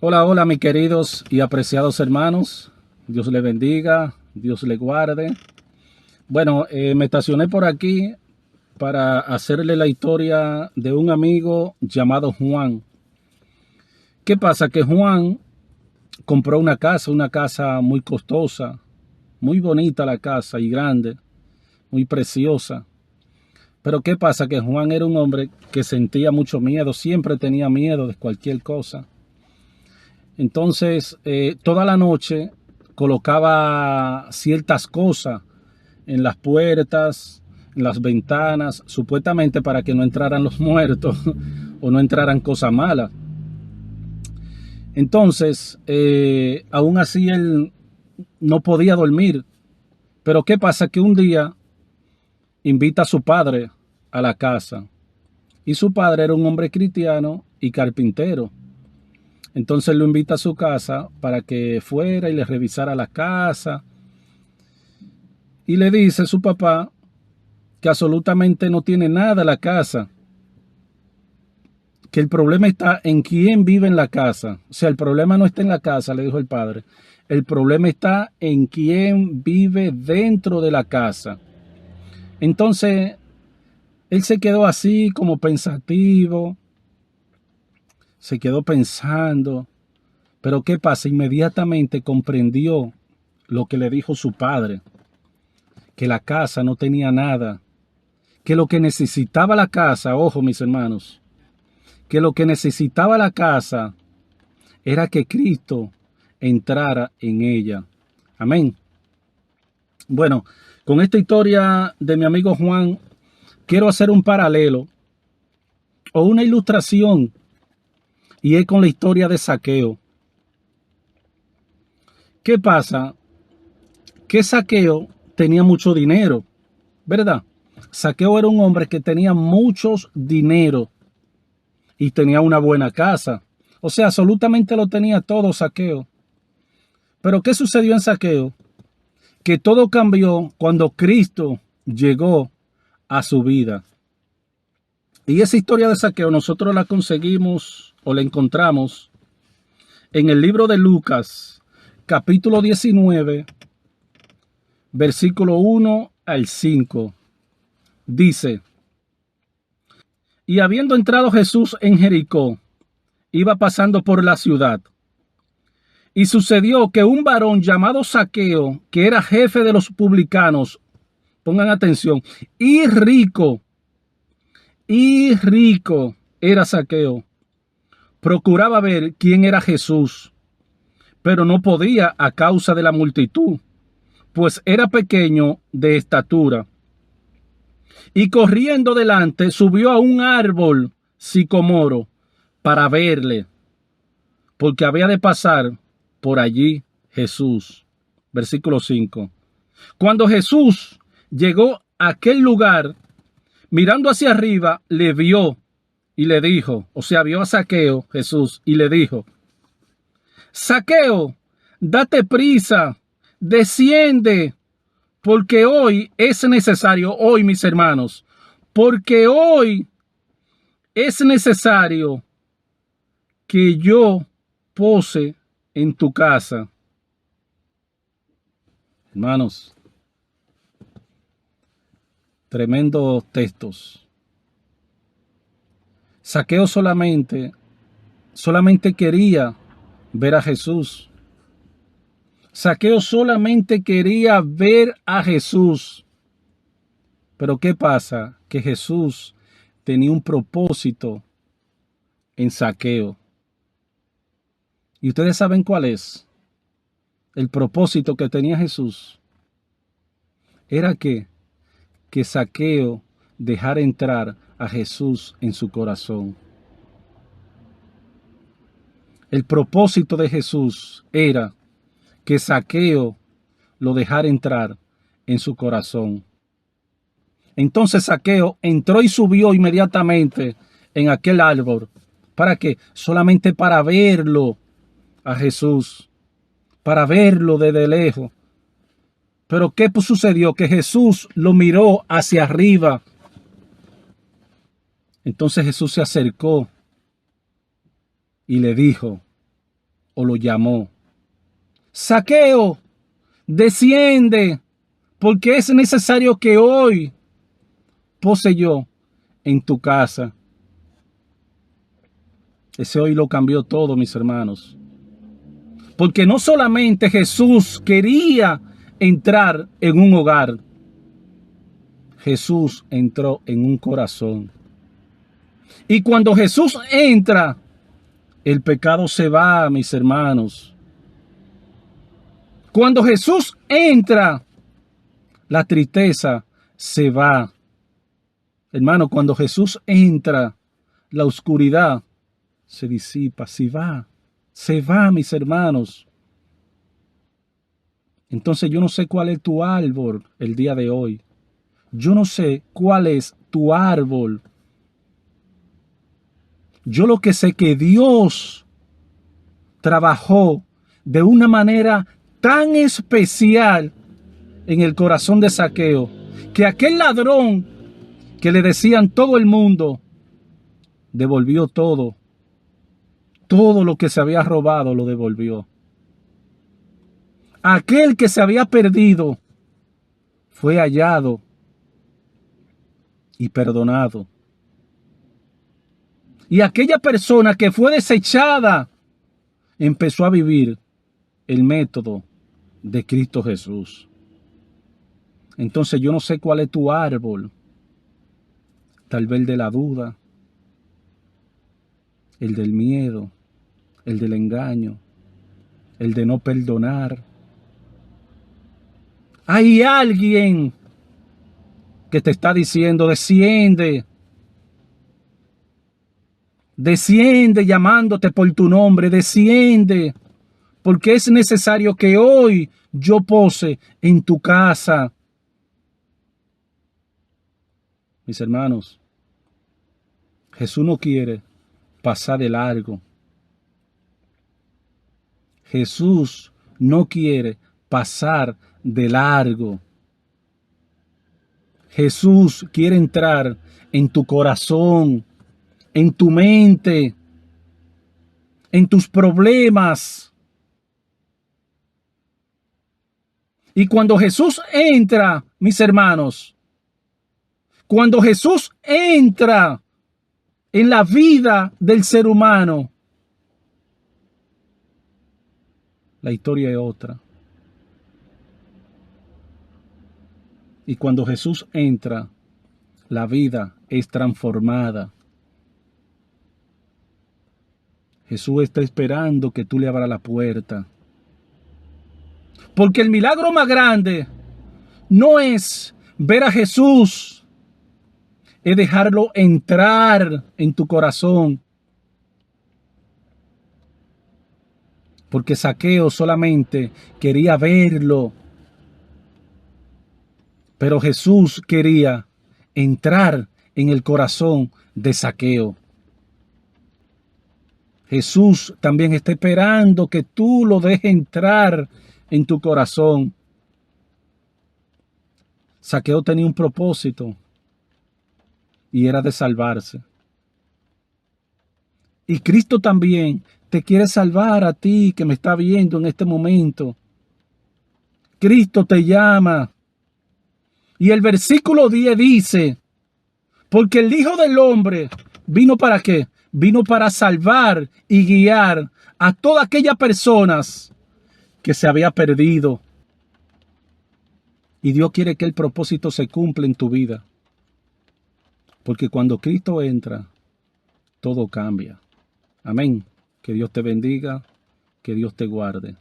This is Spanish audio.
Hola, hola, mis queridos y apreciados hermanos. Dios les bendiga, Dios les guarde. Bueno, me estacioné por aquí para hacerle la historia de un amigo llamado Juan. ¿Qué pasa? Que Juan compró una casa muy costosa, muy bonita la casa y grande, muy preciosa. Pero ¿qué pasa? Que Juan era un hombre que sentía mucho miedo, siempre tenía miedo de cualquier cosa. Entonces, toda la noche colocaba ciertas cosas en las puertas, en las ventanas, supuestamente para que no entraran los muertos o no entraran cosas malas. Entonces, aún así él no podía dormir. Pero ¿qué pasa? Que un día invita a su padre a la casa. Y su padre era un hombre cristiano y carpintero. Entonces lo invita a su casa para que fuera y le revisara la casa. Y le dice a su papá que absolutamente no tiene nada la casa. Que el problema está en quién vive en la casa. O sea, el problema no está en la casa, le dijo el padre. El problema está en quién vive dentro de la casa. Entonces, él se quedó así como pensativo. Se quedó pensando. Pero ¿qué pasa? Inmediatamente comprendió lo que le dijo su padre. Que la casa no tenía nada. Que lo que necesitaba la casa, ojo mis hermanos, que lo que necesitaba la casa era que Cristo entrara en ella. Amén. Bueno, con esta historia de mi amigo Juan, quiero hacer un paralelo o una ilustración, y es con la historia de Zaqueo. ¿Qué pasa? Que Zaqueo tenía mucho dinero, ¿verdad? Zaqueo era un hombre que tenía muchos dinero y tenía una buena casa. O sea, absolutamente lo tenía todo Zaqueo. Pero ¿qué sucedió en Zaqueo? Que todo cambió cuando Cristo llegó a su vida. Y esa historia de Zaqueo nosotros la conseguimos o la encontramos en el libro de Lucas, capítulo 19, versículo 1 al 5. Dice: y habiendo entrado Jesús en Jericó, iba pasando por la ciudad. Y sucedió que un varón llamado Zaqueo, que era jefe de los publicanos, pongan atención, y rico era Zaqueo, procuraba ver quién era Jesús, pero no podía a causa de la multitud, pues era pequeño de estatura. Y corriendo delante subió a un árbol sicomoro para verle, porque había de pasar por allí Jesús. Versículo 5. Cuando Jesús llegó a aquel lugar, mirando hacia arriba, le vio y le dijo, o sea, vio a Zaqueo, Jesús, y le dijo: Zaqueo, date prisa, desciende, porque hoy es necesario, hoy mis hermanos, porque hoy es necesario que yo pose en tu casa. Hermanos, tremendos textos. Zaqueo solamente quería ver a Jesús. Zaqueo solamente quería ver a Jesús. Pero ¿qué pasa? Que Jesús tenía un propósito en Zaqueo. ¿Y ustedes saben cuál es? El propósito que tenía Jesús era que Zaqueo dejara entrar a Jesús en su corazón. El propósito de Jesús era que Zaqueo lo dejara entrar en su corazón. Entonces Zaqueo entró y subió inmediatamente en aquel árbol. ¿Para qué? Solamente para verlo a Jesús, para verlo desde lejos. Pero ¿qué sucedió? Que Jesús lo miró hacia arriba. Entonces Jesús se acercó y le dijo: o lo llamó: Zaqueo, desciende, porque es necesario que hoy pose yo en tu casa. Ese hoy lo cambió todo, mis hermanos. Porque no solamente Jesús quería entrar en un hogar, Jesús entró en un corazón. Y cuando Jesús entra, el pecado se va, mis hermanos. Cuando Jesús entra, la tristeza se va. Hermano, cuando Jesús entra, la oscuridad se disipa, se va, mis hermanos. Entonces yo no sé cuál es tu árbol el día de hoy. Yo no sé cuál es tu árbol. Yo lo que sé que Dios trabajó de una manera tan especial en el corazón de Zaqueo, que aquel ladrón que le decían todo el mundo, devolvió todo. Todo lo que se había robado lo devolvió. Aquel que se había perdido fue hallado y perdonado. Y aquella persona que fue desechada empezó a vivir el método de Cristo Jesús. Entonces yo no sé cuál es tu árbol. Tal vez el de la duda, el del miedo, el del engaño, el de no perdonar. Hay alguien que te está diciendo: desciende. Desciende llamándote por tu nombre, desciende. Porque es necesario que hoy yo pose en tu casa. Mis hermanos, Jesús no quiere pasar de largo. Jesús no quiere pasar de largo. Jesús quiere entrar en tu corazón, en tu mente, en tus problemas. Y cuando Jesús entra, mis hermanos, cuando Jesús entra en la vida del ser humano, la historia es otra. Y cuando Jesús entra, la vida es transformada. Jesús está esperando que tú le abras la puerta. Porque el milagro más grande no es ver a Jesús, es dejarlo entrar en tu corazón. Porque Zaqueo solamente quería verlo. Pero Jesús quería entrar en el corazón de Zaqueo. Jesús también está esperando que tú lo dejes entrar en tu corazón. Zaqueo tenía un propósito y era de salvarse. Y Cristo también te quiere salvar a ti que me está viendo en este momento. Cristo te llama. Y el versículo 10 dice: porque el Hijo del Hombre vino ¿para qué? Vino para salvar y guiar a todas aquellas personas que se había perdido. Y Dios quiere que el propósito se cumpla en tu vida. Porque cuando Cristo entra, todo cambia. Amén. Que Dios te bendiga, que Dios te guarde.